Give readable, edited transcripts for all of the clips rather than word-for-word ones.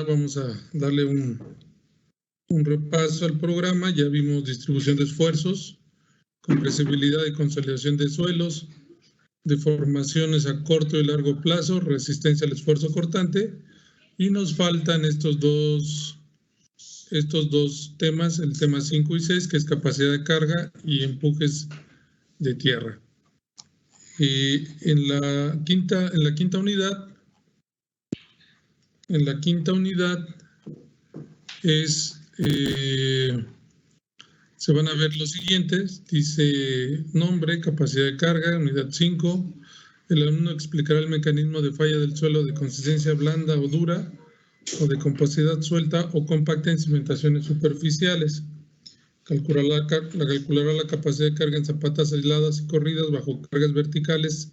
vamos a darle un repaso al programa. Ya vimos distribución de esfuerzos, compresibilidad y consolidación de suelos, deformaciones a corto y largo plazo, resistencia al esfuerzo cortante, y nos faltan estos dos temas, el tema 5 y 6, que es capacidad de carga y empujes de tierra. En la quinta unidad se van a ver los siguientes. Dice nombre, capacidad de carga, unidad 5. El alumno explicará el mecanismo de falla del suelo de consistencia blanda o dura, o de composidad suelta o compacta en cimentaciones superficiales. Calculará la capacidad de carga en zapatas aisladas y corridas bajo cargas verticales,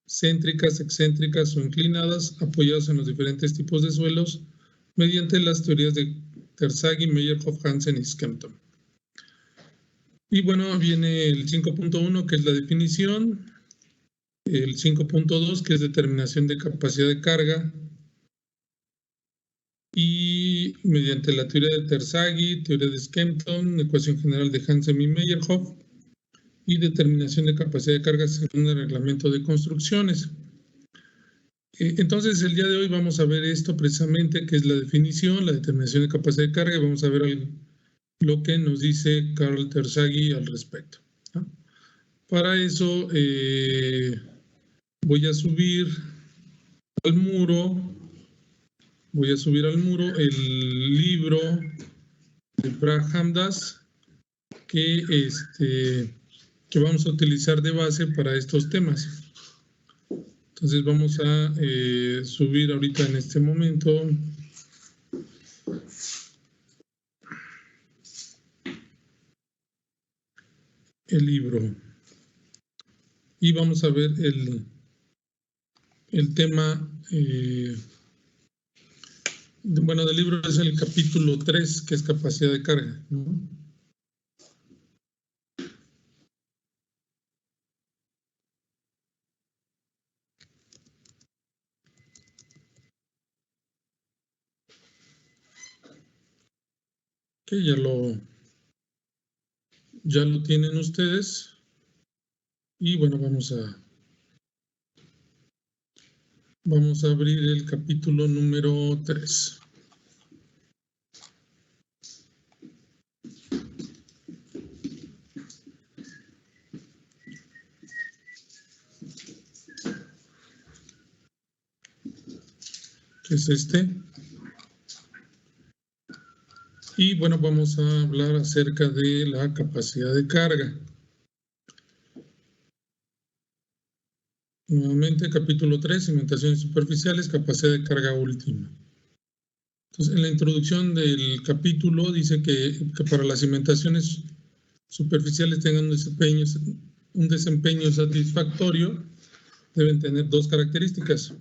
céntricas, excéntricas o inclinadas, apoyadas en los diferentes tipos de suelos, mediante las teorías de Terzaghi, Meyerhoff, Hansen y Skempton. Y bueno, viene el 5.1, que es la definición, el 5.2, que es determinación de capacidad de carga, y mediante la teoría de Terzaghi, teoría de Skempton, ecuación general de Hansen y Meyerhoff, y determinación de capacidad de carga según el reglamento de construcciones. Entonces, el día de hoy vamos a ver esto precisamente, que es la definición, la determinación de capacidad de carga, y vamos a ver lo que nos dice Carl Terzaghi al respecto, ¿no? Para eso voy a subir al muro el libro de Brad Hamdas que vamos a utilizar de base para estos temas. Entonces vamos a subir ahorita en este momento el libro y vamos a ver el tema. Bueno, del libro es el capítulo 3, que es capacidad de carga, ¿no? Que ya lo tienen ustedes. Y bueno, vamos a abrir el capítulo número 3. Que es este. Y bueno, vamos a hablar acerca de la capacidad de carga. Nuevamente, capítulo 3, cimentaciones superficiales, capacidad de carga última. Entonces, en la introducción del capítulo dice que para las cimentaciones superficiales tengan un desempeño satisfactorio, deben tener dos características.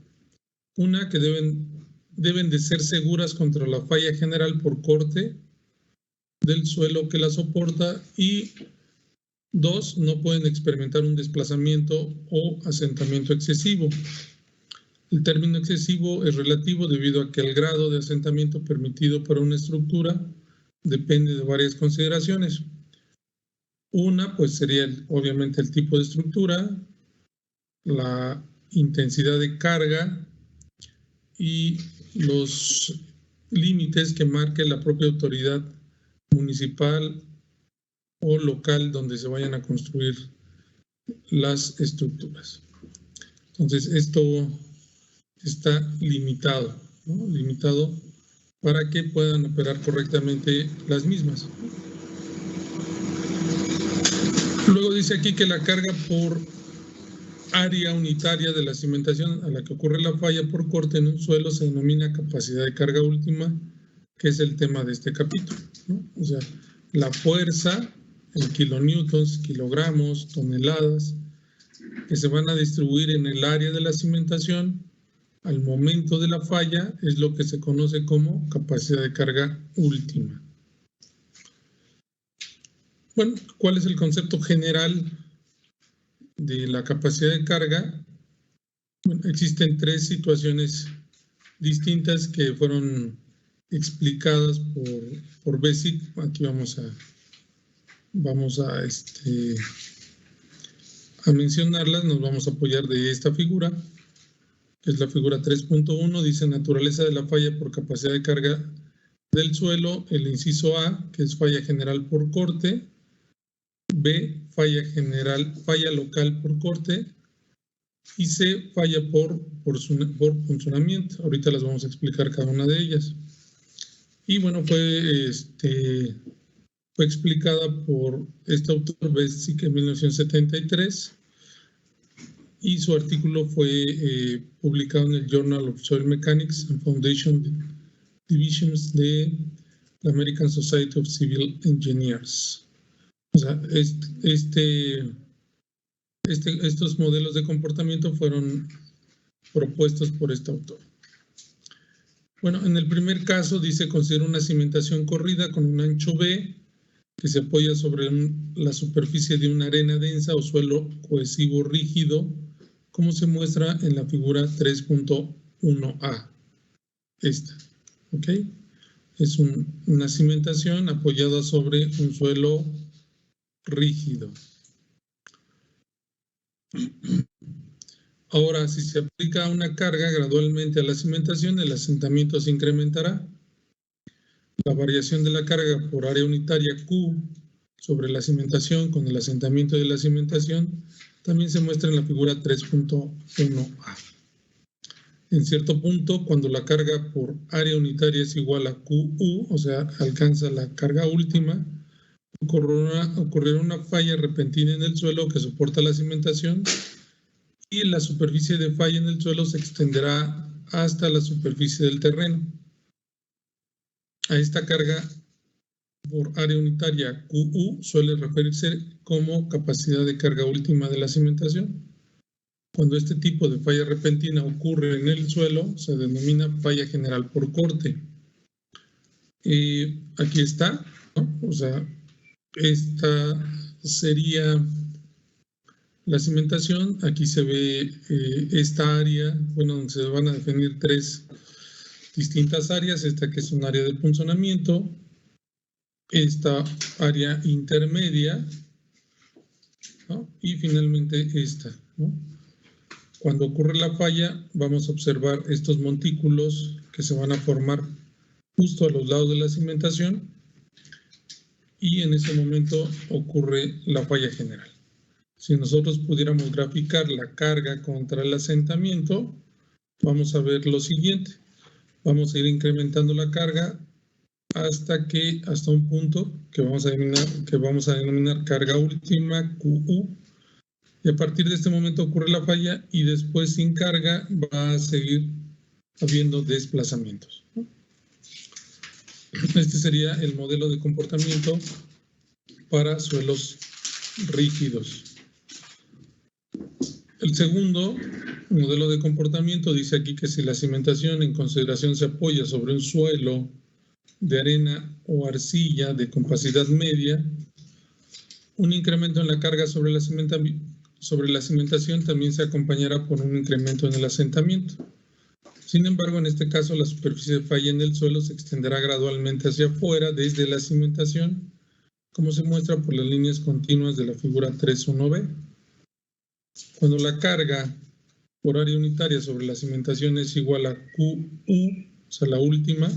Una, que deben de ser seguras contra la falla general por corte del suelo que la soporta, y dos, no pueden experimentar un desplazamiento o asentamiento excesivo. El término excesivo es relativo debido a que el grado de asentamiento permitido para una estructura depende de varias consideraciones. Una, pues sería obviamente el tipo de estructura, la intensidad de carga y los límites que marque la propia autoridad municipal o local donde se vayan a construir las estructuras. Entonces, esto está limitado, ¿no? Limitado para que puedan operar correctamente las mismas. Luego dice aquí que la carga por área unitaria de la cimentación a la que ocurre la falla por corte en un suelo se denomina capacidad de carga última, que es el tema de este capítulo, ¿no? O sea, la fuerza en kilonewtons, kilogramos, toneladas, que se van a distribuir en el área de la cimentación al momento de la falla, es lo que se conoce como capacidad de carga última. Bueno, ¿cuál es el concepto general de la capacidad de carga? Bueno, existen tres situaciones distintas que fueron explicadas por BESIC. Aquí vamos a mencionarlas. Nos vamos a apoyar de esta figura, que es la figura 3.1. Dice naturaleza de la falla por capacidad de carga del suelo. El inciso A, que es falla general por corte. B, falla local por corte. Y C, falla por punzonamiento. Ahorita las vamos a explicar cada una de ellas. Y bueno, fue explicada por este autor BESIC en 1973, y su artículo fue publicado en el Journal of Soil Mechanics and Foundation Divisions de la American Society of Civil Engineers. O sea, estos modelos de comportamiento fueron propuestos por este autor. Bueno, en el primer caso dice: considera una cimentación corrida con un ancho B que se apoya sobre la superficie de una arena densa o suelo cohesivo rígido, como se muestra en la figura 3.1a. Esta, ¿ok? Es una cimentación apoyada sobre un suelo rígido. Ahora, si se aplica una carga gradualmente a la cimentación, el asentamiento se incrementará. La variación de la carga por área unitaria Q sobre la cimentación con el asentamiento de la cimentación también se muestra en la figura 3.1a. En cierto punto, cuando la carga por área unitaria es igual a QU, o sea, alcanza la carga última, ocurrirá una falla repentina en el suelo que soporta la cimentación, y la superficie de falla en el suelo se extenderá hasta la superficie del terreno. A esta carga por área unitaria QU suele referirse como capacidad de carga última de la cimentación. Cuando este tipo de falla repentina ocurre en el suelo, se denomina falla general por corte. Aquí está, ¿no? O sea, esta sería la cimentación. Aquí se ve esta área, bueno, donde se van a definir tres distintas áreas. Esta que es un área de punzonamiento, esta área intermedia, ¿no? Y finalmente esta, ¿no? Cuando ocurre la falla, vamos a observar estos montículos que se van a formar justo a los lados de la cimentación, y en ese momento ocurre la falla general. Si nosotros pudiéramos graficar la carga contra el asentamiento, vamos a ver lo siguiente. Vamos a ir incrementando la carga hasta un punto que vamos a denominar carga última, QU, y a partir de este momento ocurre la falla, y después sin carga va a seguir habiendo desplazamientos. Este sería el modelo de comportamiento para suelos rígidos. El segundo modelo de comportamiento dice aquí que si la cimentación en consideración se apoya sobre un suelo de arena o arcilla de compacidad media, un incremento en la carga sobre la cimentación también se acompañará por un incremento en el asentamiento. Sin embargo, en este caso, la superficie de falla en el suelo se extenderá gradualmente hacia afuera desde la cimentación, como se muestra por las líneas continuas de la figura 3.1b. Cuando la carga por área unitaria sobre la cimentación es igual a QU, o sea, la última,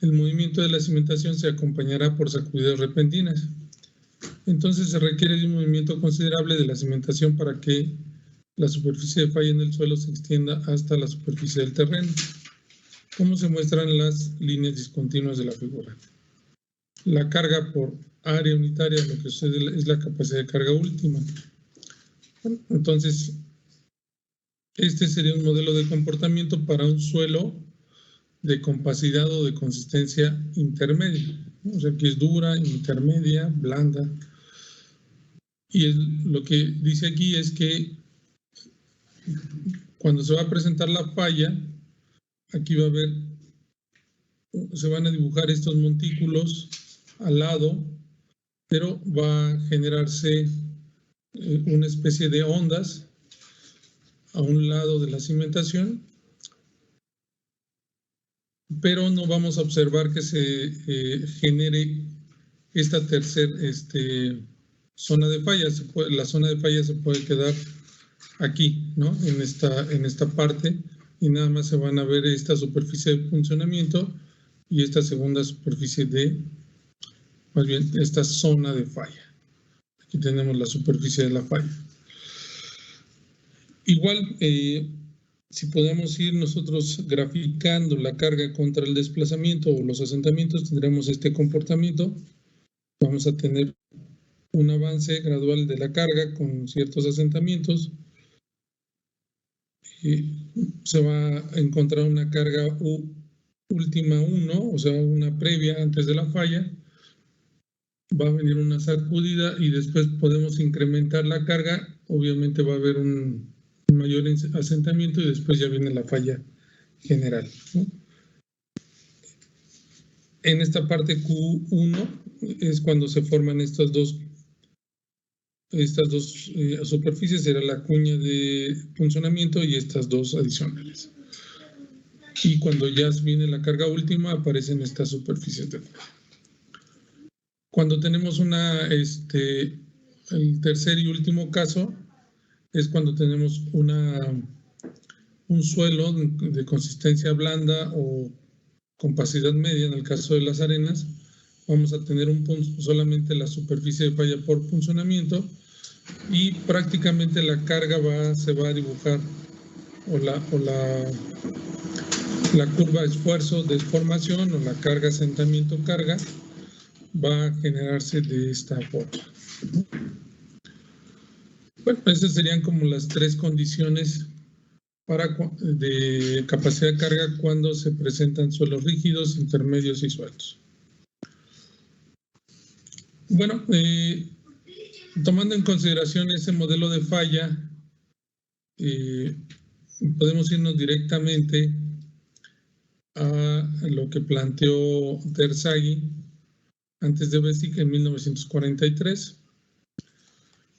el movimiento de la cimentación se acompañará por sacudidas repentinas. Entonces se requiere de un movimiento considerable de la cimentación para que la superficie de falla en el suelo se extienda hasta la superficie del terreno, como se muestran las líneas discontinuas de la figura. La carga por área unitaria, lo que sucede es la capacidad de carga última. Entonces, este sería un modelo de comportamiento para un suelo de compacidad o de consistencia intermedia, ¿no? O sea, que es dura, intermedia, blanda. Y lo que dice aquí es que cuando se va a presentar la falla, aquí se van a dibujar estos montículos al lado, pero va a generarse una especie de ondas a un lado de la cimentación, pero no vamos a observar que se genere esta tercera zona de falla. La zona de falla se puede quedar aquí, ¿no? En esta parte, y nada más se van a ver esta superficie de funcionamiento y esta segunda superficie más bien esta zona de falla. Aquí tenemos la superficie de la falla. Igual, si podemos ir nosotros graficando la carga contra el desplazamiento o los asentamientos, tendremos este comportamiento. Vamos a tener un avance gradual de la carga con ciertos asentamientos. Se va a encontrar una carga última 1, o sea, una previa antes de la falla. Va a venir una sacudida y después podemos incrementar la carga. Obviamente va a haber un mayor asentamiento y después ya viene la falla general, ¿no? En esta parte Q1 es cuando se forman estas dos superficies, será la cuña de funcionamiento y estas dos adicionales. Y cuando ya viene la carga última, aparecen estas superficies de falla. Cuando tenemos el tercer y último caso, es cuando tenemos un suelo de consistencia blanda o compacidad media. En el caso de las arenas, vamos a tener solamente la superficie de falla por funcionamiento y prácticamente la carga se va a dibujar, o la curva esfuerzo deformación o la carga asentamiento carga va a generarse de esta forma. Bueno, esas serían como las tres condiciones de capacidad de carga cuando se presentan suelos rígidos, intermedios y sueltos. Bueno, tomando en consideración ese modelo de falla, podemos irnos directamente a lo que planteó Terzaghi antes de Bessig en 1943.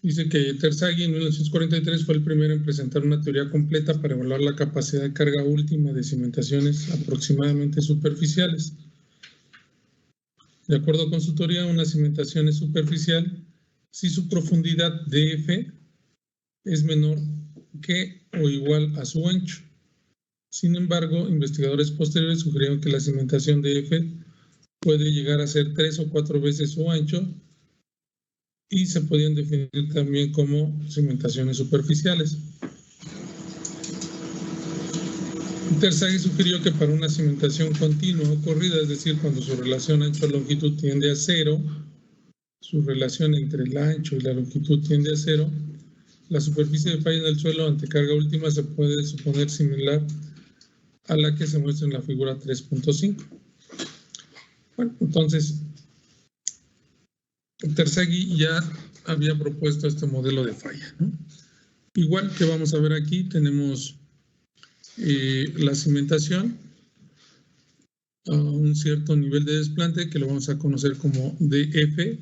Dice que Terzaghi en 1943 fue el primero en presentar una teoría completa para evaluar la capacidad de carga última de cimentaciones aproximadamente superficiales. De acuerdo con su teoría, una cimentación es superficial si su profundidad dF es menor que o igual a su ancho. Sin embargo, investigadores posteriores sugirieron que la cimentación dF puede llegar a ser 3 o 4 veces su ancho y se podían definir también como cimentaciones superficiales. Terzaghi sugirió que para una cimentación continua o corrida, es decir, cuando su relación ancho-longitud tiende a 0, su relación entre el ancho y la longitud tiende a 0, la superficie de falla en el suelo ante carga última se puede suponer similar a la que se muestra en la figura 3.5. Bueno, entonces, Terzaghi ya había propuesto este modelo de falla, ¿no? Igual que vamos a ver aquí, tenemos la cimentación a un cierto nivel de desplante que lo vamos a conocer como DF.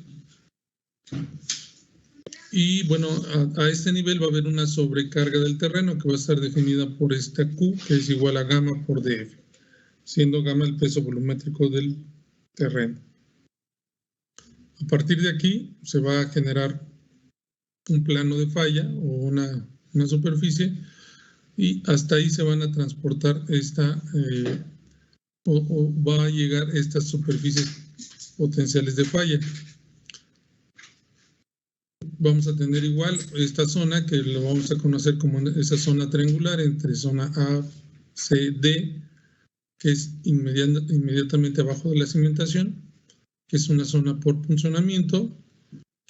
Y bueno, a este nivel va a haber una sobrecarga del terreno que va a estar definida por esta Q, que es igual a gamma por DF, siendo gamma el peso volumétrico del terreno. A partir de aquí se va a generar un plano de falla o una superficie, y hasta ahí se van a transportar o va a llegar estas superficies potenciales de falla. Vamos a tener igual esta zona que lo vamos a conocer como esa zona triangular entre zona A, C, D, que es inmediatamente abajo de la cimentación, que es una zona por funcionamiento.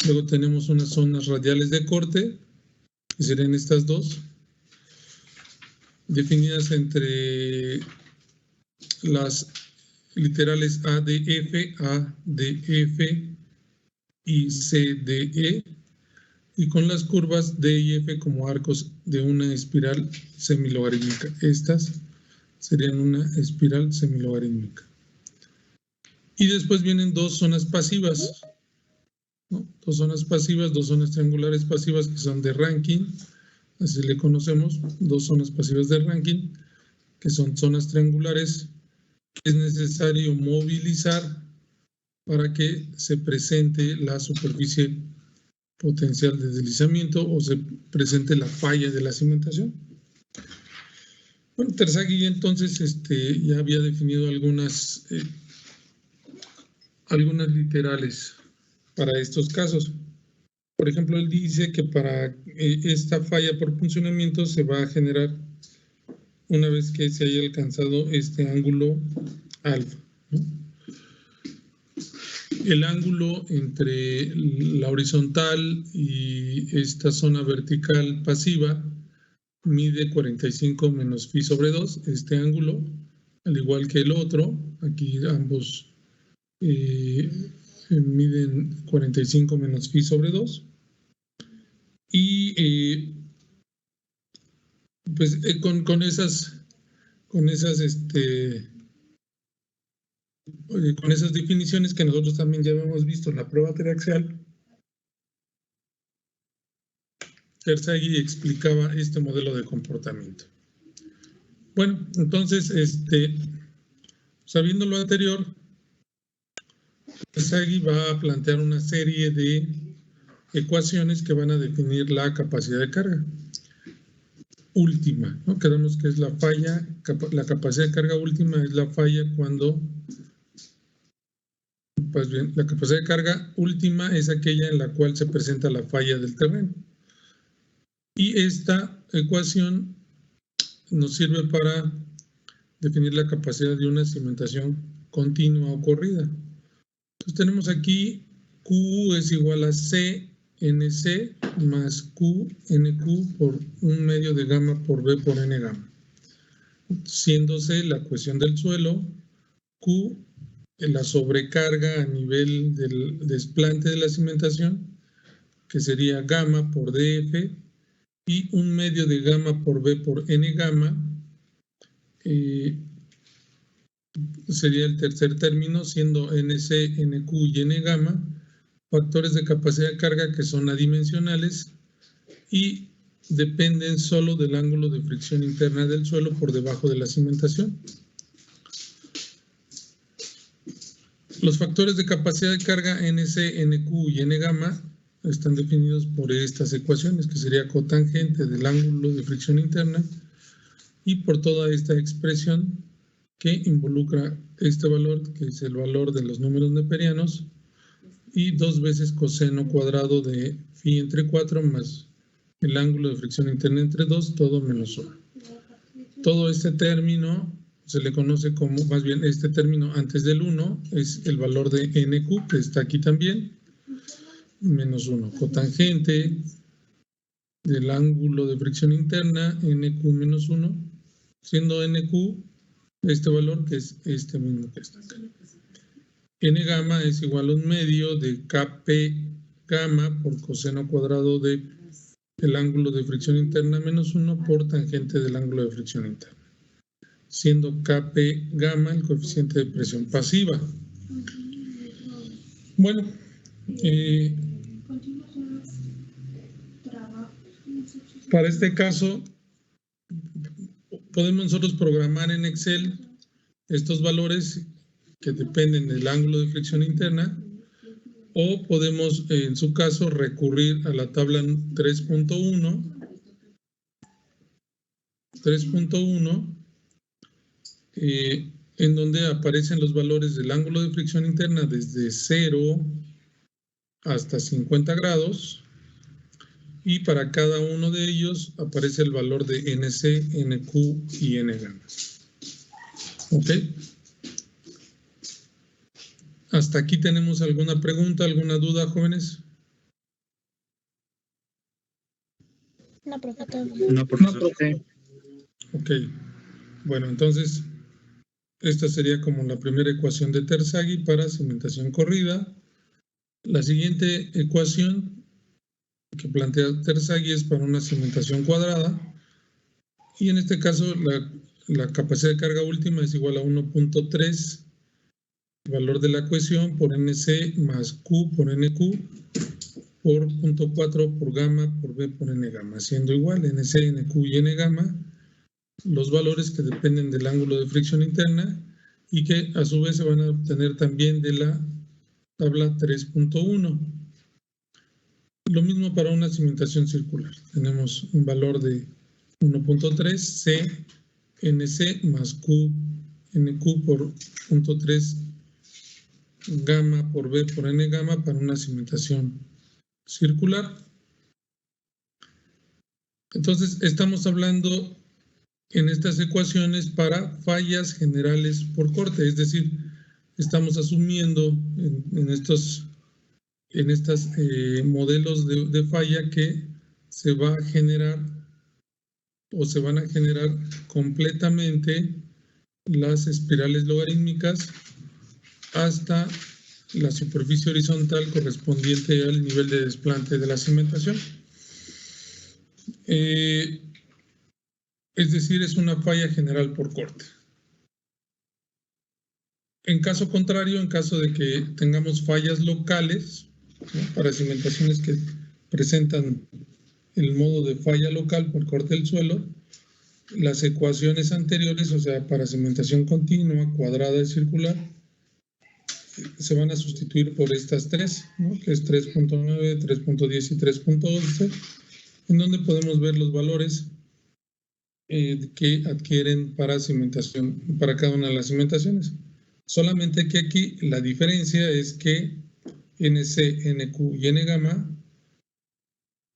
Luego tenemos unas zonas radiales de corte, que serían estas dos, definidas entre las literales ADF, ADF y CDE, y con las curvas D y F como arcos de una espiral semilogarítmica. Estas serían una espiral semilogarítmica. Y después vienen dos zonas pasivas, ¿no? Dos zonas pasivas, dos zonas triangulares pasivas que son de Rankine, así le conocemos, dos zonas pasivas de Rankine, que son zonas triangulares es necesario movilizar para que se presente la superficie potencial de deslizamiento o se presente la falla de la cimentación. Bueno, Terzaghi entonces ya había definido algunas literales para estos casos. Por ejemplo, él dice que para esta falla por funcionamiento se va a generar una vez que se haya alcanzado este ángulo alfa, ¿no? El ángulo entre la horizontal y esta zona vertical pasiva mide 45 menos phi sobre 2, este ángulo, al igual que el otro, aquí ambos miden 45 menos phi sobre 2. Y pues con esas definiciones que nosotros también ya hemos visto en la prueba triaxial, Terzaghi explicaba este modelo de comportamiento. Bueno, entonces, sabiendo lo anterior, Terzaghi va a plantear una serie de ecuaciones que van a definir la capacidad de carga última, ¿no? Quedamos que es la falla, la capacidad de carga última es la falla cuando, pues bien, la capacidad de carga última es aquella en la cual se presenta la falla del terreno. Y esta ecuación nos sirve para definir la capacidad de una cimentación continua o corrida. Entonces tenemos aquí Q es igual a CNC más QNQ por 1 medio de gamma por B por N gamma, siéndose la cohesión del suelo, Q la sobrecarga a nivel del desplante de la cimentación, que sería gamma por DF, y 1 medio de gamma por B por N gamma, sería el tercer término, siendo NC, NQ y N gamma factores de capacidad de carga que son adimensionales y dependen solo del ángulo de fricción interna del suelo por debajo de la cimentación. Los factores de capacidad de carga NC, NQ y N gamma están definidos por estas ecuaciones, que sería cotangente del ángulo de fricción interna y por toda esta expresión que involucra este valor, que es el valor de los números neperianos, y 2 veces coseno cuadrado de phi entre 4 más el ángulo de fricción interna entre 2, todo menos 1. Todo este término se le conoce como, más bien este término antes del 1 es el valor de NQ, que está aquí también, menos 1. Cotangente del ángulo de fricción interna, NQ menos 1, siendo NQ este valor que es este mismo que está acá. N gamma es igual a 1 medio de Kp gamma por coseno cuadrado de el ángulo de fricción interna menos 1 por tangente del ángulo de fricción interna, siendo Kp gamma el coeficiente de presión pasiva. Bueno, para este caso podemos nosotros programar en Excel estos valores que dependen del ángulo de fricción interna, o podemos, en su caso, recurrir a la tabla 3.1, en donde aparecen los valores del ángulo de fricción interna desde 0 hasta 50 grados, y para cada uno de ellos aparece el valor de NC, NQ y N gamma. ¿Ok? ¿Hasta aquí tenemos alguna pregunta, alguna duda, jóvenes? No, profesor. No, profesor. Ok. Bueno, entonces, esta sería como la primera ecuación de Terzaghi para cimentación corrida. La siguiente ecuación que plantea Terzaghi es para una cimentación cuadrada. Y en este caso, la capacidad de carga última es igual a 1.3, el valor de la cohesión por NC más Q por NQ por 0.4 por gamma por B por N gamma, siendo igual NC, NQ y N gamma los valores que dependen del ángulo de fricción interna y que a su vez se van a obtener también de la tabla 3.1. Lo mismo para una cimentación circular. Tenemos un valor de 1.3 C NC más Q NQ por 0.3 gamma por B por N gamma para una cimentación circular. Entonces, estamos hablando en estas ecuaciones para fallas generales por corte, es decir, estamos asumiendo en estos modelos de falla que se va a generar o se van a generar completamente las espirales logarítmicas hasta la superficie horizontal correspondiente al nivel de desplante de la cimentación. Es decir, es una falla general por corte. En caso contrario, en caso de que tengamos fallas locales, ¿no?, para cimentaciones que presentan el modo de falla local por corte del suelo, las ecuaciones anteriores, o sea, para cimentación continua, cuadrada y circular, se van a sustituir por estas tres, ¿no?, que es 3.9, 3.10 y 3.11, en donde podemos ver los valores que adquieren para cimentación, para cada una de las cimentaciones. Solamente que aquí la diferencia es que NC, NQ y N gamma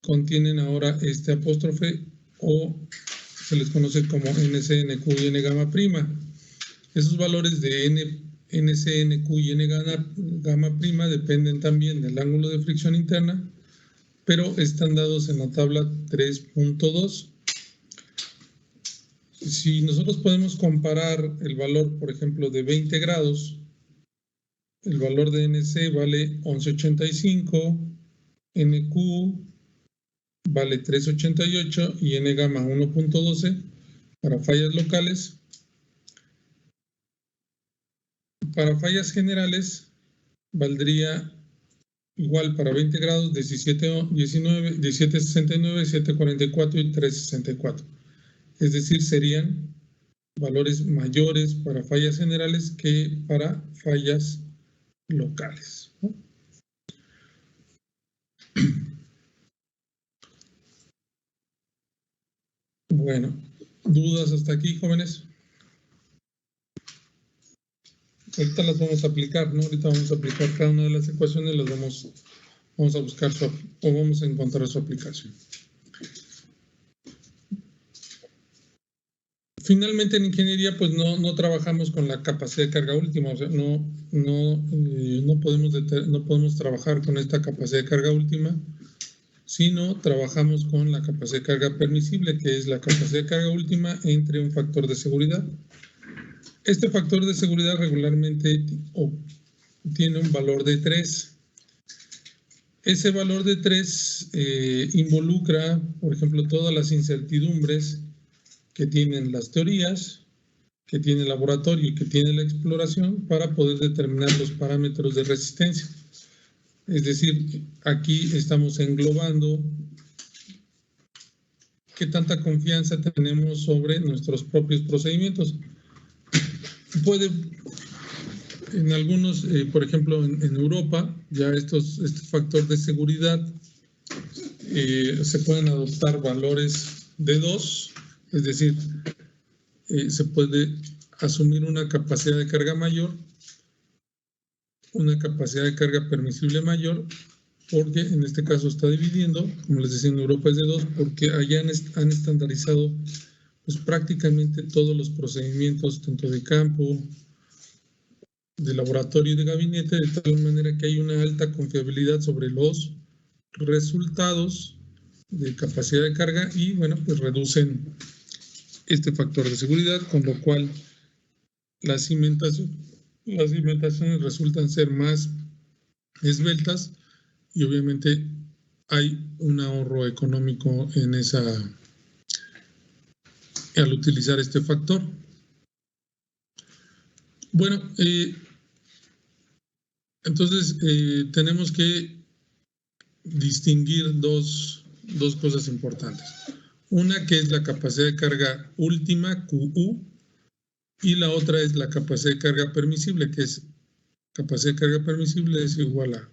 contienen ahora este apóstrofe o se les conoce como NC, NQ y N gamma prima. Esos valores de NC, NQ y N gamma prima dependen también del ángulo de fricción interna, pero están dados en la tabla 3.2. Si nosotros podemos comparar el valor, por ejemplo, de 20 grados, el valor de NC vale 11.85, NQ vale 3.88 y N gamma 1.12 para fallas locales. Para fallas generales valdría igual para 20 grados 17.69, 7.44 y 3.64. Es decir, serían valores mayores para fallas generales que para fallas locales, ¿no? Bueno, ¿dudas hasta aquí, jóvenes? Ahorita las vamos a aplicar, ¿no? Ahorita vamos a aplicar cada una de las ecuaciones, las vamos a buscar vamos a encontrar su aplicación. Finalmente, en ingeniería, pues no trabajamos con la capacidad de carga última, o sea, no podemos trabajar con esta capacidad de carga última, sino trabajamos con la capacidad de carga permisible, que es la capacidad de carga última entre un factor de seguridad. Este factor de seguridad regularmente tiene un valor de 3. Ese valor de 3 involucra, por ejemplo, todas las incertidumbres que tienen las teorías, que tiene el laboratorio y que tiene la exploración para poder determinar los parámetros de resistencia. Es decir, aquí estamos englobando qué tanta confianza tenemos sobre nuestros propios procedimientos. Puede, en algunos, por ejemplo, en Europa, ya este factor de seguridad se pueden adoptar valores de 2, es decir, se puede asumir una capacidad de carga mayor, una capacidad de carga permisible mayor, porque en este caso está dividiendo, como les decía, en Europa es de 2, porque allá han estandarizado pues, prácticamente todos los procedimientos, tanto de campo, de laboratorio y de gabinete, de tal manera que hay una alta confiabilidad sobre los resultados de capacidad de carga y, bueno, pues reducen este factor de seguridad, con lo cual las cimentaciones resultan ser más esbeltas y obviamente hay un ahorro económico al utilizar este factor. Bueno, entonces tenemos que distinguir dos cosas importantes. Una que es la capacidad de carga última, QU, Y la otra es la capacidad de carga permisible, que es capacidad de carga permisible es igual a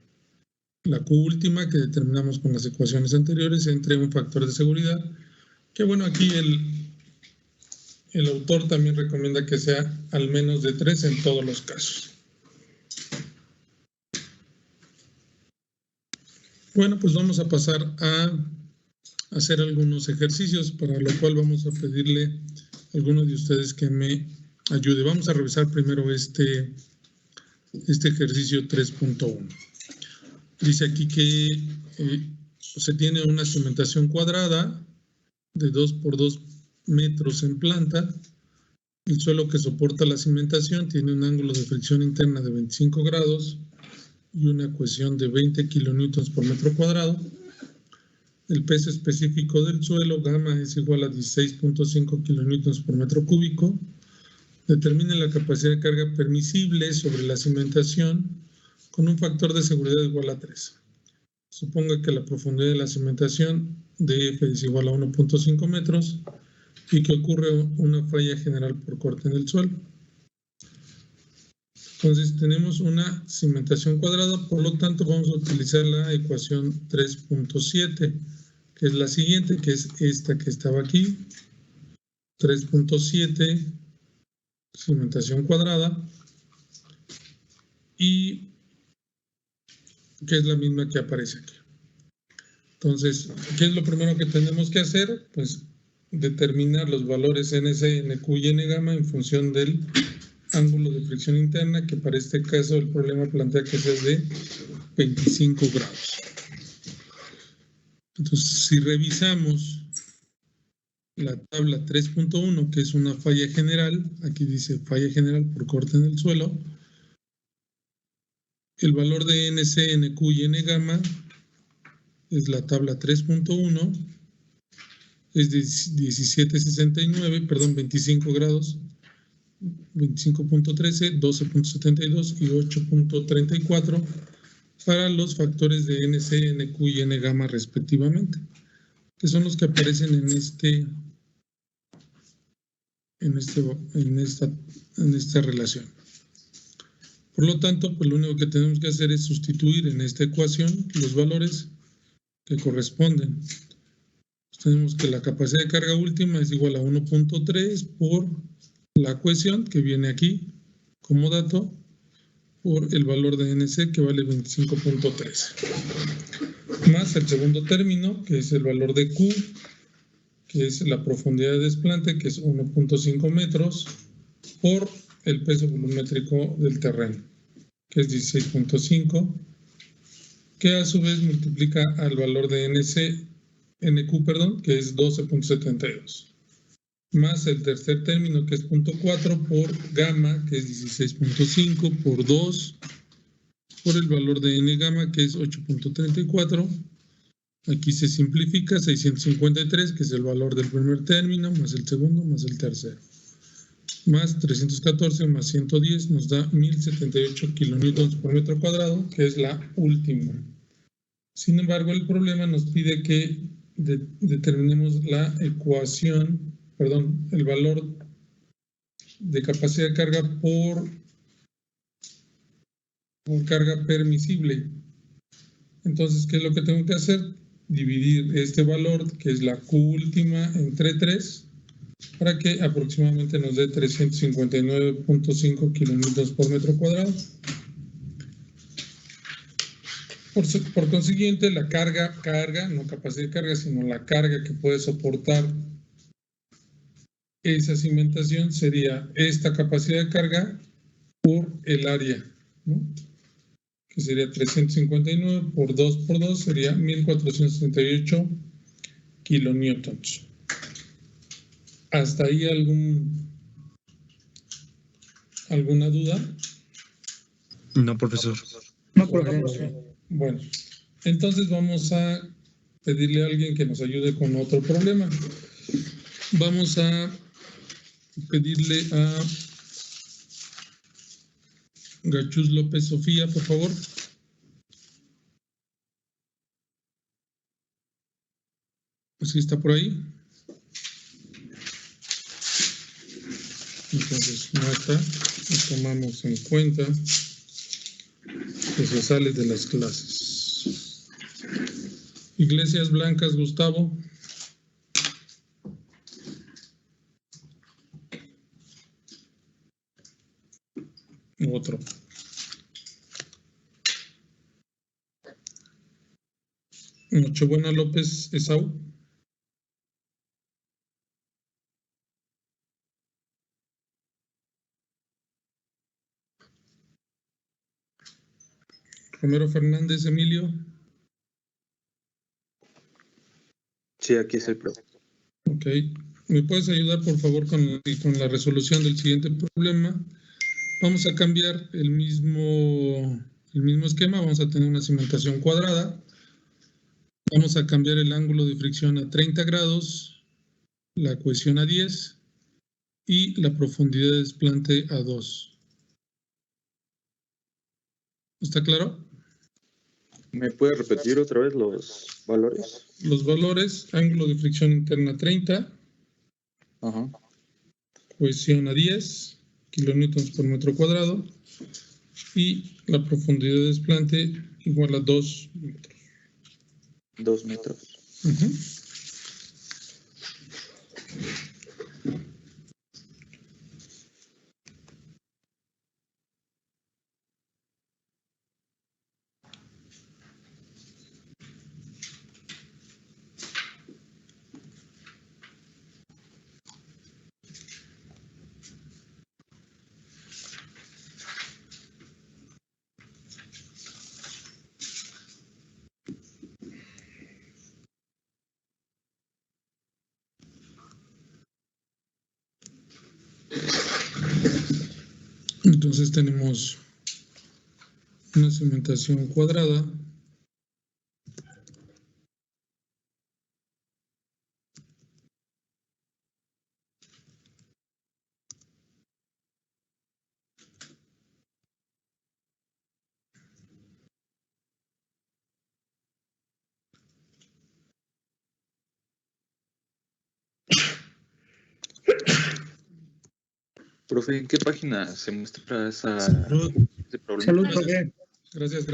la Q última que determinamos con las ecuaciones anteriores entre un factor de seguridad, que bueno, aquí el autor también recomienda que sea al menos de 3 en todos los casos. Bueno, pues vamos a pasar a hacer algunos ejercicios, para lo cual vamos a pedirle a alguno de ustedes que me ayude. Vamos a revisar primero este ejercicio 3.1. Dice aquí que se tiene una cimentación cuadrada de 2 por 2 metros en planta. El suelo que soporta la cimentación tiene un ángulo de fricción interna de 25 grados y una cohesión de 20 kilonewtons por metro cuadrado. El peso específico del suelo, gamma, es igual a 16.5 kilonewtons por metro cúbico. Determine la capacidad de carga permisible sobre la cimentación con un factor de seguridad igual a 3. Suponga que la profundidad de la cimentación de F es igual a 1.5 metros y que ocurre una falla general por corte en el suelo. Entonces tenemos una cimentación cuadrada, por lo tanto vamos a utilizar la ecuación 3.7, que es la siguiente, que es esta que estaba aquí, 3.7, cimentación cuadrada, y que es la misma que aparece aquí. Entonces, ¿qué es lo primero que tenemos que hacer? Pues determinar los valores NC, NQ y N gamma en función del ángulo de fricción interna, que para este caso el problema plantea que es de 25 grados. Entonces, si revisamos la tabla 3.1, que es una falla general, aquí dice falla general por corte en el suelo, el valor de NC, NQ y N gamma es la tabla 3.1, es de 17.69, perdón, 25 grados, 25.13, 12.72 y 8.34 para los factores de NC, NQ y N gamma respectivamente, que son los que aparecen en esta relación. Por lo tanto, pues lo único que tenemos que hacer es sustituir en esta ecuación los valores que corresponden. Tenemos que la capacidad de carga última es igual a 1.3 por la cohesión que viene aquí como dato por el valor de NC que vale 25.3 más el segundo término que es el valor de Q, que es la profundidad de desplante, que es 1.5 metros por el peso volumétrico del terreno, que es 16.5, que a su vez multiplica al valor de NQ, que es 12.72, más el tercer término, que es 0.4 por gamma, que es 16.5 por 2, por el valor de N gamma, que es 8.34. Aquí se simplifica 653, que es el valor del primer término, más el segundo, más el tercero. Más 314 más 110 nos da 1078 kilonewtons por metro cuadrado, que es la última. Sin embargo, el problema nos pide que determinemos la ecuación, el valor de capacidad de carga por carga permisible. Entonces, ¿qué es lo que tengo que hacer? Dividir este valor, que es la Q última, entre 3, para que aproximadamente nos dé 359.5 kilonewtons por metro cuadrado. Por consiguiente, la carga, no capacidad de carga, sino la carga que puede soportar esa cimentación sería esta capacidad de carga por el área, ¿no? Que sería 359 por 2 por 2, sería 1438 kilonewtons. ¿Hasta ahí alguna duda? No, profesor. No, profesor. Bueno, entonces vamos a pedirle a alguien que nos ayude con otro problema. Vamos a pedirle a Gachús López Sofía, por favor. ¿Sí está por ahí? Entonces no está, y tomamos en cuenta que se sale de las clases. Iglesias Blancas, Gustavo. Otro. Nochebuena López Esau. Romero Fernández Emilio. Sí, aquí estoy, profe. Ok. ¿Me puedes ayudar, por favor, con la resolución del siguiente problema? Vamos a cambiar el mismo esquema. Vamos a tener una cimentación cuadrada. Vamos a cambiar el ángulo de fricción a 30 grados, la cohesión a 10 y la profundidad de desplante a 2. ¿Está claro? ¿Me puede repetir otra vez los valores? Los valores: ángulo de fricción interna 30, Ajá. cohesión a 10 kilonewtons por metro cuadrado y la profundidad de desplante igual a 2 metros. 2 metros. Uh-huh. Entonces tenemos una cimentación cuadrada Profe, ¿en qué página se muestra ese problema? Salud, profe. Gracias.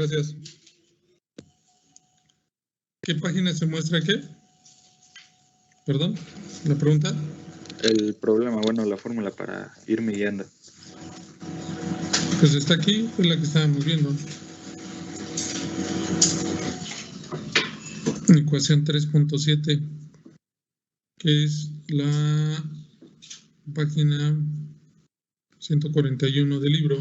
¿Qué página se muestra qué? Perdón, la pregunta. El problema, bueno, la fórmula para irme guiando. Pues está aquí, es la que estábamos viendo. Ecuación 3.7, que es la página 141 del libro.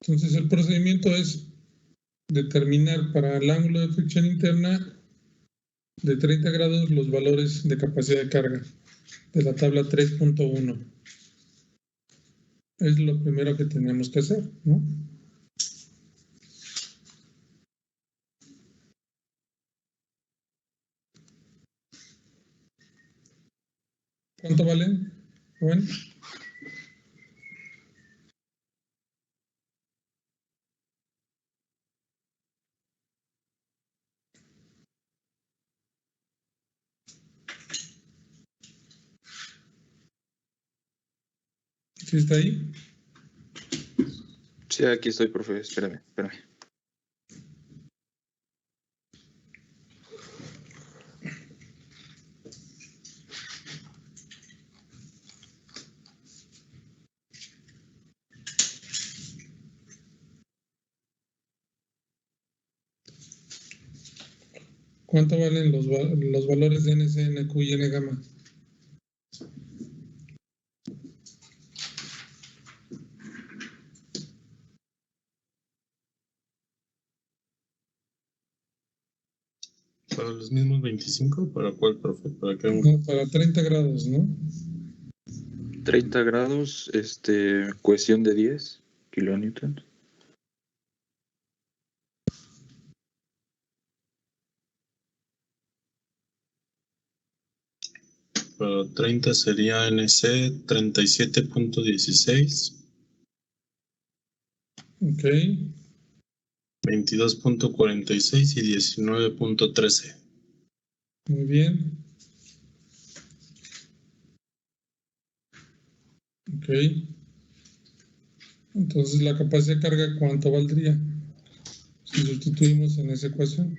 Entonces el procedimiento es determinar para el ángulo de fricción interna de 30 grados los valores de capacidad de carga de la tabla 3.1. Es lo primero que tenemos que hacer, ¿no? ¿Cuánto valen, joven? ¿Sí está ahí? Sí, aquí estoy, profe. Espérame. ¿Cuánto valen los valores de NC, NQ y N gamma? ¿Para los mismos 25? ¿Para cuál, profe? ¿Para qué? No, para 30 grados, ¿no? 30 grados, cohesión de 10 kilonewtons. Para 30 sería NC 37.16. Ok. 22.46 y 19.13. Muy bien. Ok. Entonces, la capacidad de carga, ¿cuánto valdría? Si sustituimos en esa ecuación.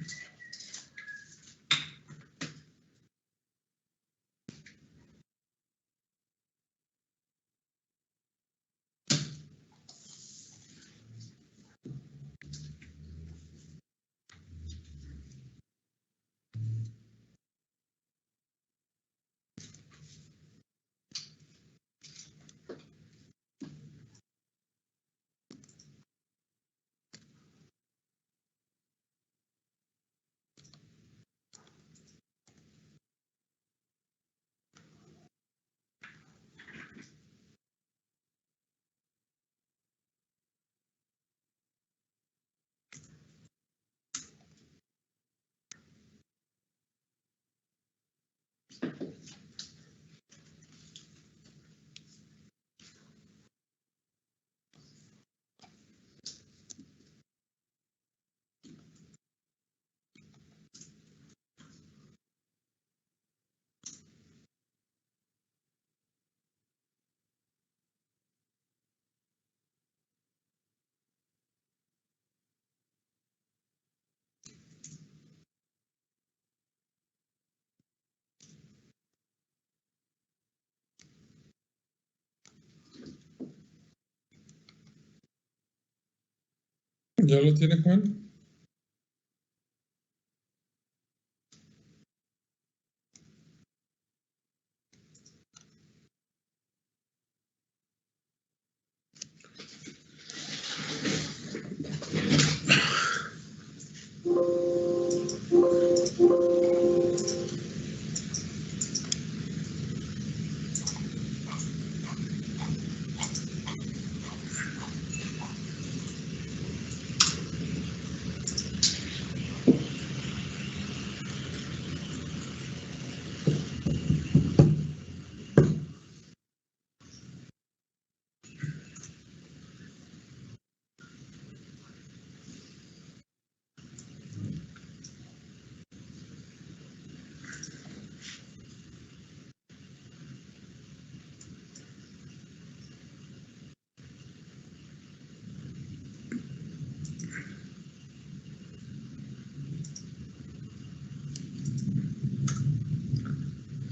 ¿Ya lo tiene, Juan?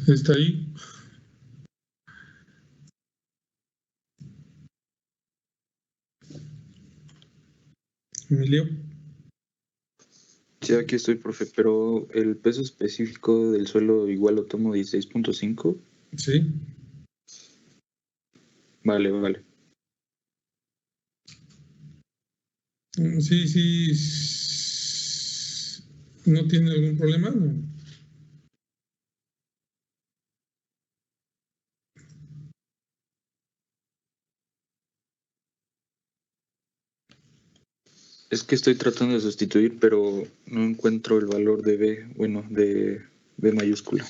¿Está ahí? Emilio. Sí, aquí estoy, profe, pero el peso específico del suelo igual lo tomo 16.5. Sí. Vale, vale. Sí, sí. ¿No tiene algún problema? No. Es que estoy tratando de sustituir, pero no encuentro el valor de B, bueno, de B mayúscula.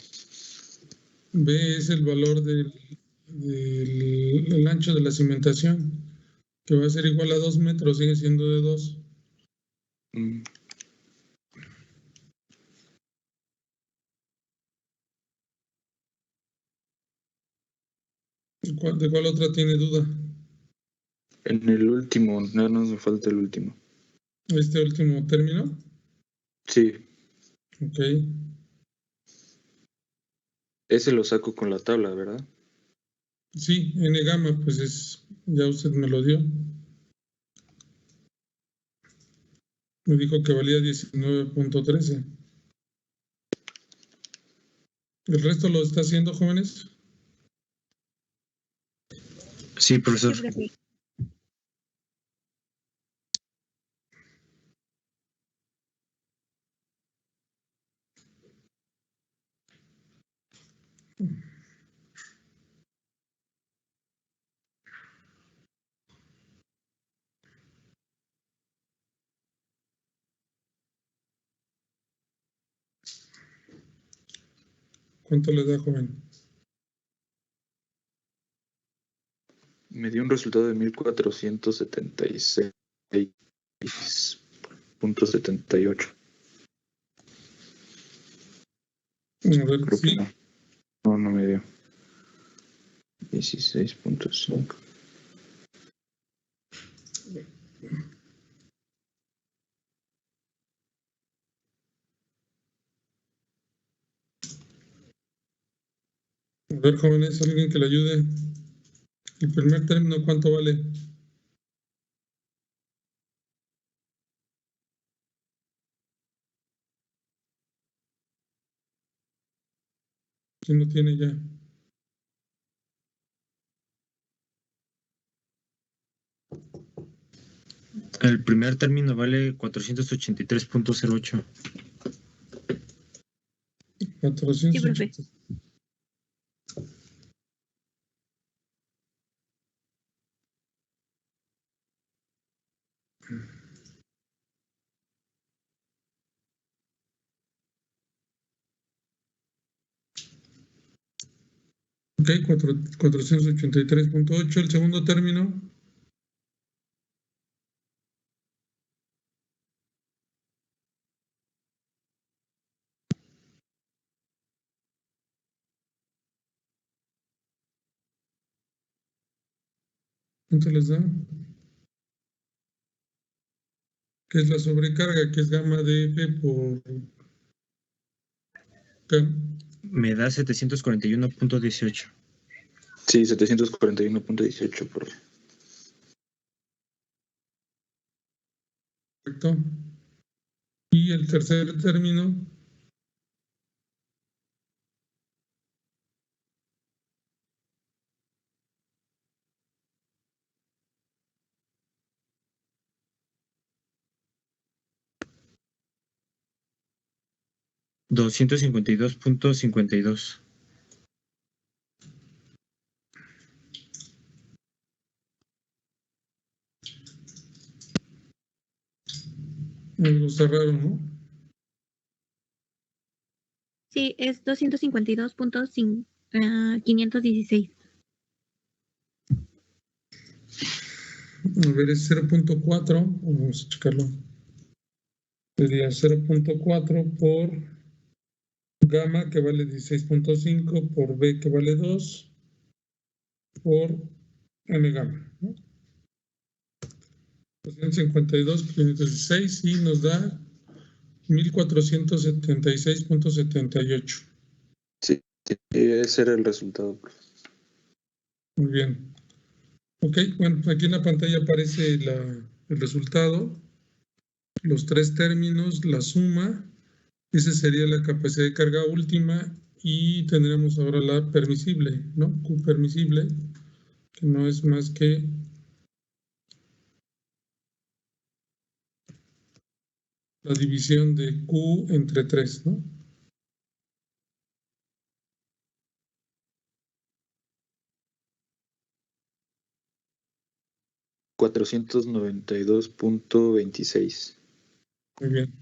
B es el valor del ancho de la cimentación, que va a ser igual a 2 metros, sigue siendo de 2. Mm, ¿De cuál otra tiene duda? En el último, nada más me falta el último. Este último término. Sí, Ok. ese lo saco con la tabla, ¿verdad? Sí, N gamma, pues ya usted me lo dio. Me dijo que valía 19.13. ¿El resto lo está haciendo, jóvenes? Sí, profesor. Sí, profe. ¿Cuánto le da, joven? Me dio un resultado de 1476. 16.78. A ver, Creo que sí. no. No me dio. 16.5. A ver, jóvenes, alguien que le ayude. El primer término, ¿cuánto vale? ¿Quién lo tiene ya? El primer término vale 483.08. 480. Sí, profe. Ok, 483.8. El segundo término. ¿Cuánto les da? ¿Qué es la sobrecarga? Que es gamma de F por Me da 741.18. Sí, 741.18. Correcto. Y el tercer término. $252.52. Algo está raro, ¿no? Sí, es 252.516. A ver, es 0.4. Vamos a checarlo. Sería 0.4 por gamma, que vale 16.5, por B, que vale 2, por M gamma, ¿no? 252.516 y nos da 1476.78. Sí, ese era el resultado. Muy bien. Ok, bueno, aquí en la pantalla aparece el resultado, los tres términos, la suma. Esa sería la capacidad de carga última y tendremos ahora la permisible, ¿no? Q permisible, que no es más que la división de Q entre 3, ¿no? $492.26. Muy bien.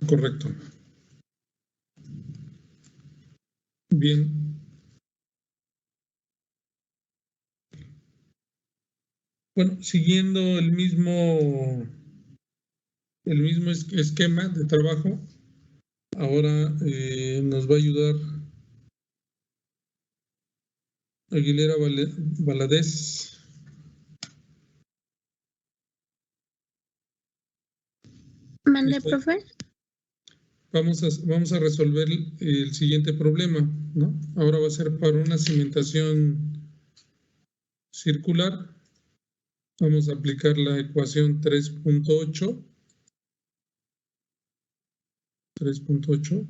Correcto. Bien. Bueno, siguiendo el mismo esquema de trabajo, ahora nos va a ayudar Aguilera Valadez. ¿Mande, profe? Vamos a resolver el siguiente problema, ¿no? Ahora va a ser para una cimentación circular. Vamos a aplicar la ecuación 3.8. 3.8.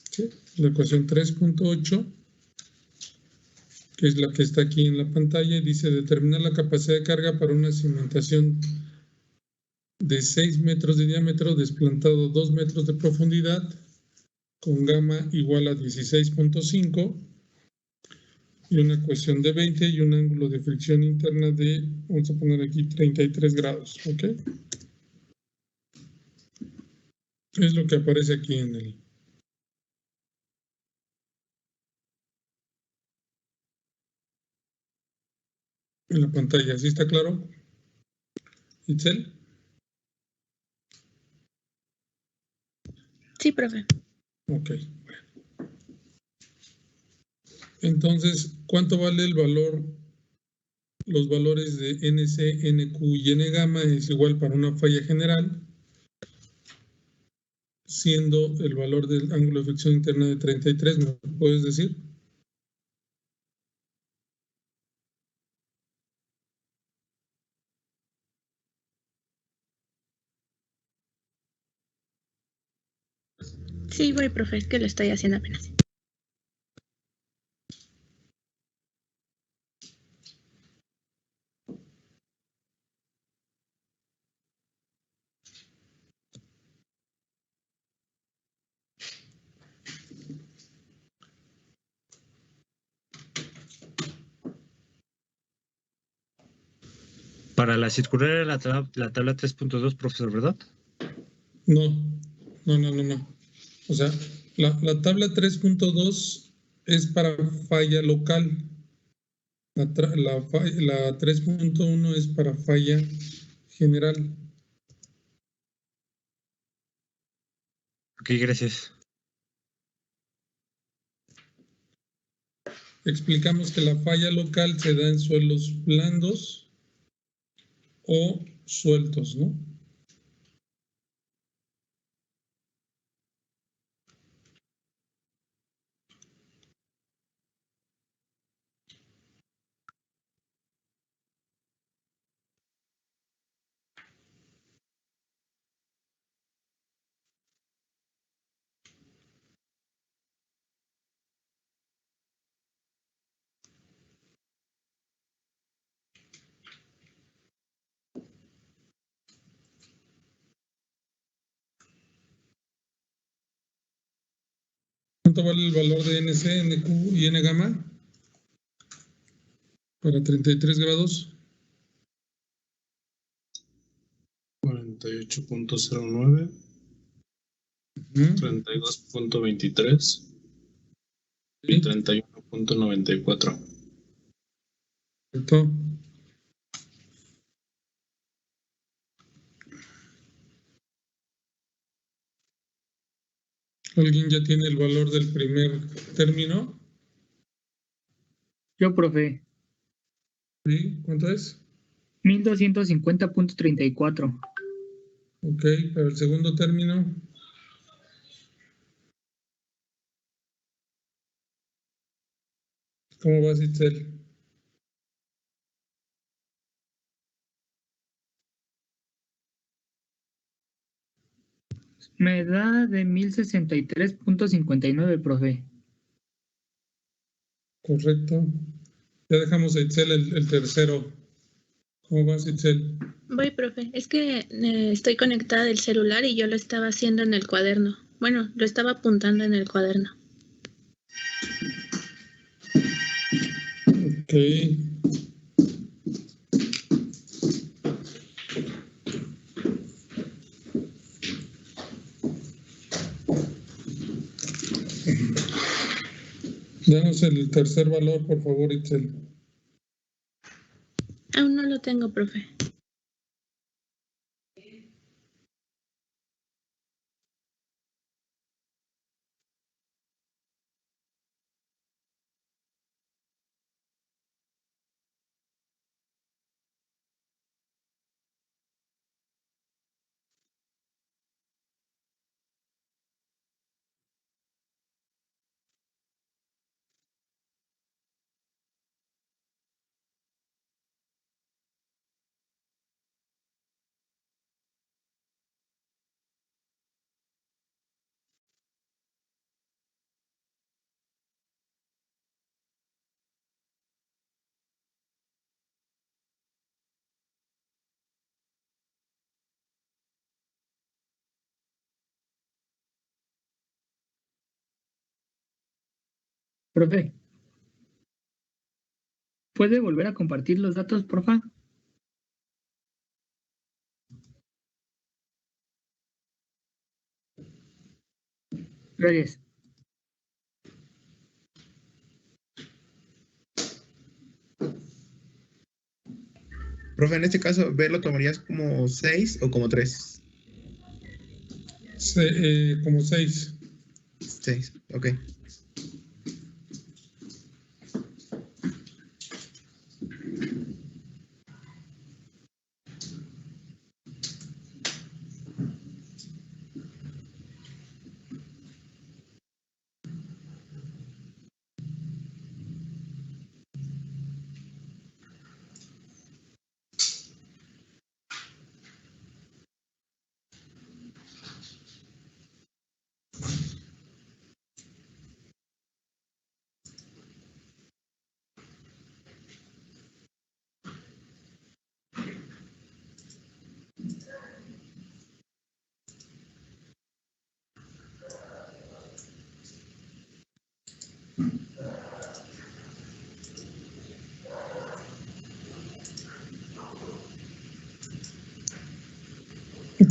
¿Sí? La ecuación 3.8, que es la que está aquí en la pantalla, dice determinar la capacidad de carga para una cimentación de 6 metros de diámetro, desplantado 2 metros de profundidad, con gamma igual a 16.5 y una ecuación de 20 y un ángulo de fricción interna de, vamos a poner aquí 33 grados, ¿ok? Es lo que aparece aquí en en la pantalla. ¿Sí está claro? Itzel. Sí, profe. Ok. Entonces, ¿cuánto vale el valor? Los valores de NC, NQ y N gamma es igual para una falla general, siendo el valor del ángulo de efección interna de 33, ¿me puedes decir? Sí, voy, profe, es que lo estoy haciendo apenas. Para la circular era la tabla 3.2, profesor, ¿verdad? No. O sea, la tabla 3.2 es para falla local. La 3.1 es para falla general. Ok, gracias. Explicamos que la falla local se da en suelos blandos o sueltos, ¿no? ¿Cuánto vale el valor de NC, NQ y N gamma? Para 33 grados. 48.09, 32.23 y 31.94. Perfecto. ¿Alguien ya tiene el valor del primer término? Yo, profe, ¿Sí? ¿Cuánto es? 1250.34. Ok, para el segundo término. ¿Cómo vas, Itzel? Me da de 1063.59, profe. Correcto. Ya dejamos a Itzel el tercero. ¿Cómo vas, Itzel? Voy, profe. Es que estoy conectada del celular y yo lo estaba haciendo en el cuaderno. Bueno, lo estaba apuntando en el cuaderno. Ok. Danos el tercer valor, por favor, Itzel. Aún no lo tengo, profe. Profe, ¿puede volver a compartir los datos, porfa? Gracias. Profe, en este caso, ¿B lo tomarías como 6 o como 3? Como 6. 6, ok.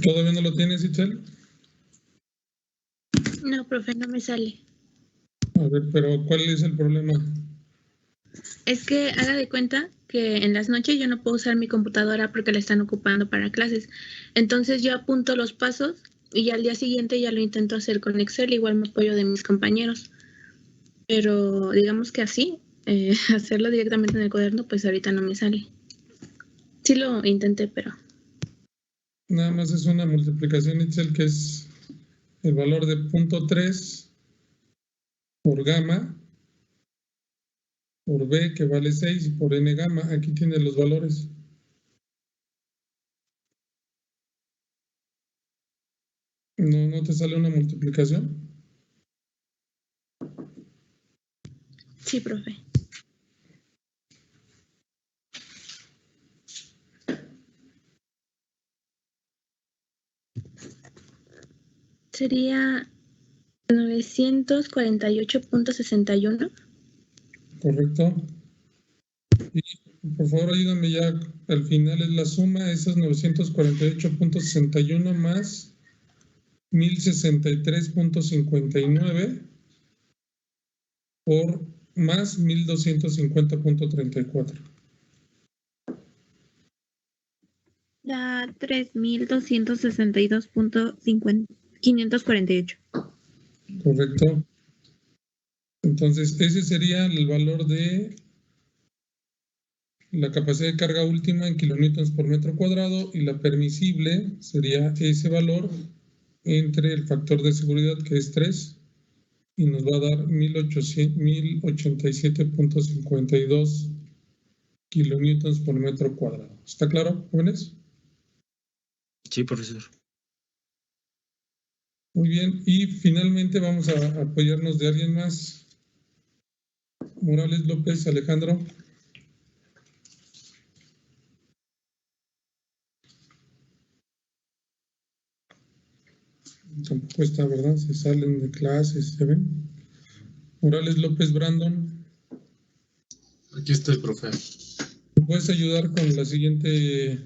¿Todavía no lo tienes, Itzel? No, profe, no me sale. A ver, pero ¿cuál es el problema? Es que haga de cuenta que en las noches yo no puedo usar mi computadora porque la están ocupando para clases. Entonces yo apunto los pasos y al día siguiente ya lo intento hacer con Excel, igual me apoyo de mis compañeros. Pero digamos que así, hacerlo directamente en el cuaderno, pues ahorita no me sale. Sí lo intenté, pero... Nada más es una multiplicación, Itzel, que es el valor de 0.3 por gamma, por B, que vale 6, y por N gamma. Aquí tiene los valores. ¿No te sale una multiplicación? Sí, profe. Sería 948.61. Correcto. Y por favor ayúdame ya, al final es la suma, esas 948.61 más 1063.59 por más 1250.34. Da 3.262.548. Correcto. Entonces, ese sería el valor de la capacidad de carga última en kilonewtons por metro cuadrado, y la permisible sería ese valor entre el factor de seguridad, que es 3, y nos va a dar 1087.52 kilonewtons por metro cuadrado. ¿Está claro, jóvenes? Sí, profesor. Muy bien, y finalmente vamos a apoyarnos de alguien más. Morales López, Alejandro. Tampoco está, ¿verdad? Se salen de clases, ¿se ven? Morales López, Brandon. Aquí estoy, profe. ¿Me puedes ayudar con el siguiente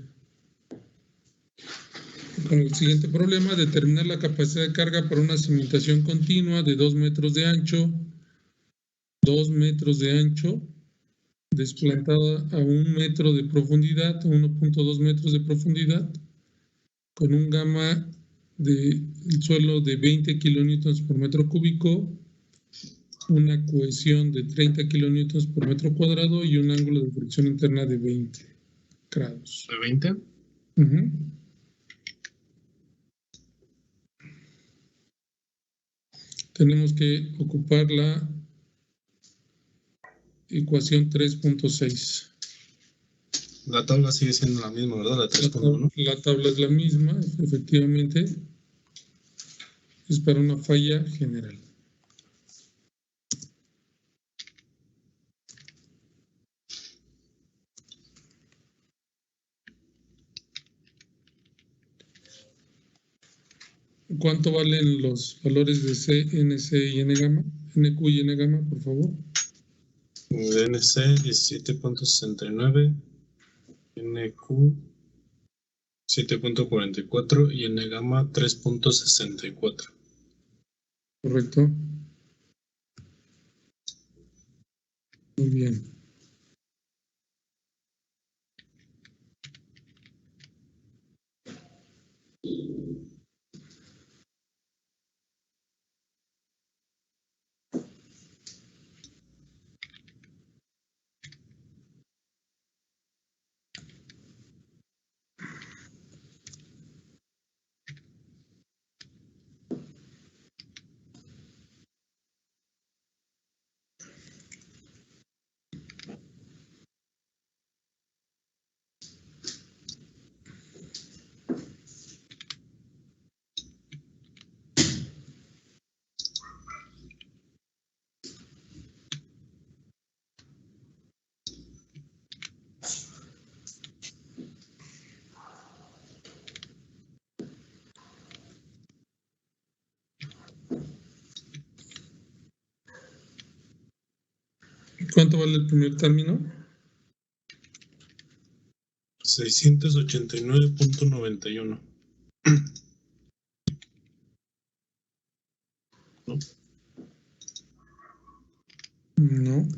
problema? Determinar la capacidad de carga para una cimentación continua de 2 metros de ancho, desplantada a 1 metro de profundidad, 1.2 metros de profundidad, con un gamma del suelo de 20 kilonewtons por metro cúbico, una cohesión de 30 kilonewtons por metro cuadrado y un ángulo de fricción interna de 20 grados. ¿De 20? Uh-huh. Tenemos que ocupar la ecuación 3.6. La tabla sigue siendo la misma, ¿verdad? La 3.1. La tabla es la misma, efectivamente. Es para una falla general. ¿Cuánto valen los valores de C, NC y N gamma? NQ y N gamma, por favor. NC 17.69, NQ 7.44 y N gamma 3.64. Correcto. Muy bien. ¿Cuánto vale el primer término? 689.91. ¿No? No.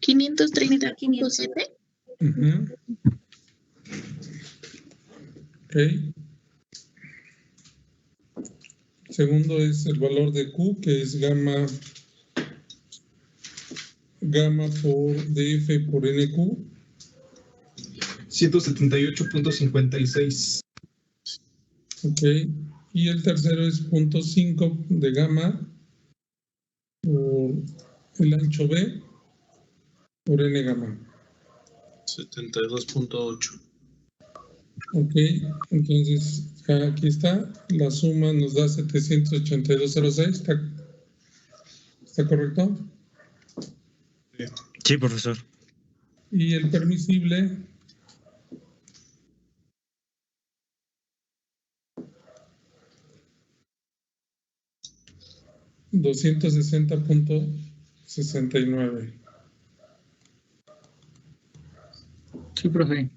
530.7. Ujú. Ok. Segundo es el valor de Q, que es gamma por DF por NQ. 178.56. Ok. Y el tercero es 0.5 de gamma por el ancho B por N gamma. 72.8. Ok. Entonces, aquí está. La suma nos da 782.06. ¿Está correcto? Sí, profesor. Y el permisible, $260.69. Sí, profe.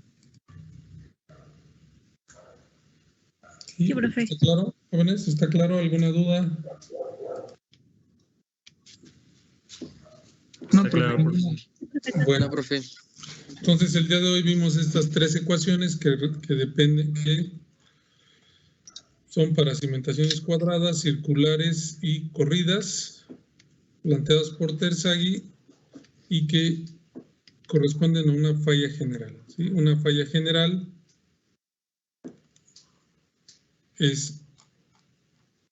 ¿Sí? Sí, profe. ¿Está claro, jóvenes? ¿Está claro? ¿Alguna duda? No, Está claro, profe. profesor. Bueno, profe. Entonces el día de hoy vimos estas tres ecuaciones que dependen, que son para cimentaciones cuadradas, circulares y corridas, planteadas por Terzaghi y que corresponden a una falla general. ¿Sí? Una falla general es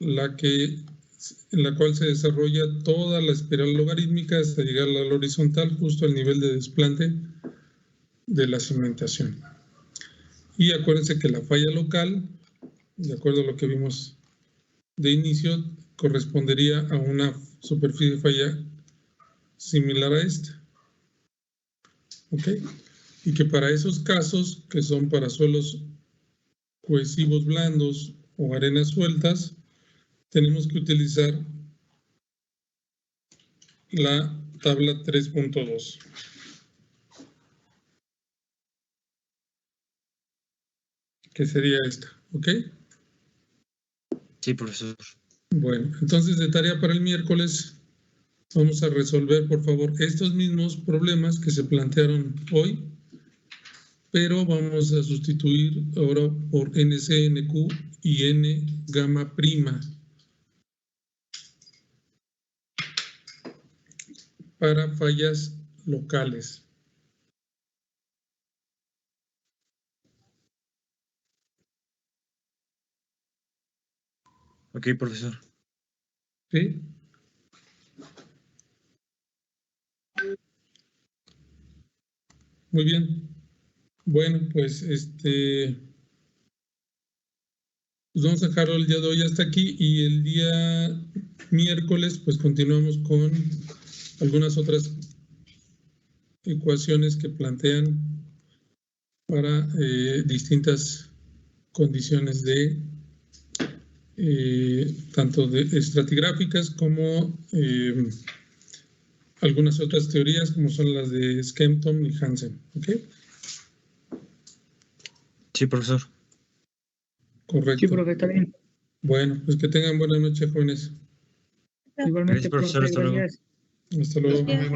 en la cual se desarrolla toda la espiral logarítmica hasta llegar a la horizontal justo al nivel de desplante de la cimentación. Y acuérdense que la falla local, de acuerdo a lo que vimos de inicio, correspondería a una superficie de falla similar a esta. ¿Ok? Y que para esos casos, que son para suelos cohesivos blandos o arenas sueltas, tenemos que utilizar la tabla 3.2. Que sería esta, ¿ok? Sí, profesor. Bueno, entonces de tarea para el miércoles vamos a resolver, por favor, estos mismos problemas que se plantearon hoy, pero vamos a sustituir ahora por NC, NQ y N gamma prima para fallas locales. Ok, profesor. ¿Sí? Muy bien. Bueno, pues pues vamos a dejarlo el día de hoy hasta aquí y el día miércoles pues continuamos con algunas otras ecuaciones que plantean para distintas condiciones de tanto de estratigráficas como algunas otras teorías como son las de Skempton y Hansen. ¿Ok? Sí, profesor. Correcto. Sí, profe, está bien. Bueno, pues que tengan buena noche, jóvenes. Igualmente, Gracias, profesor. profe, Hasta luego. gracias. Hasta luego. Gracias.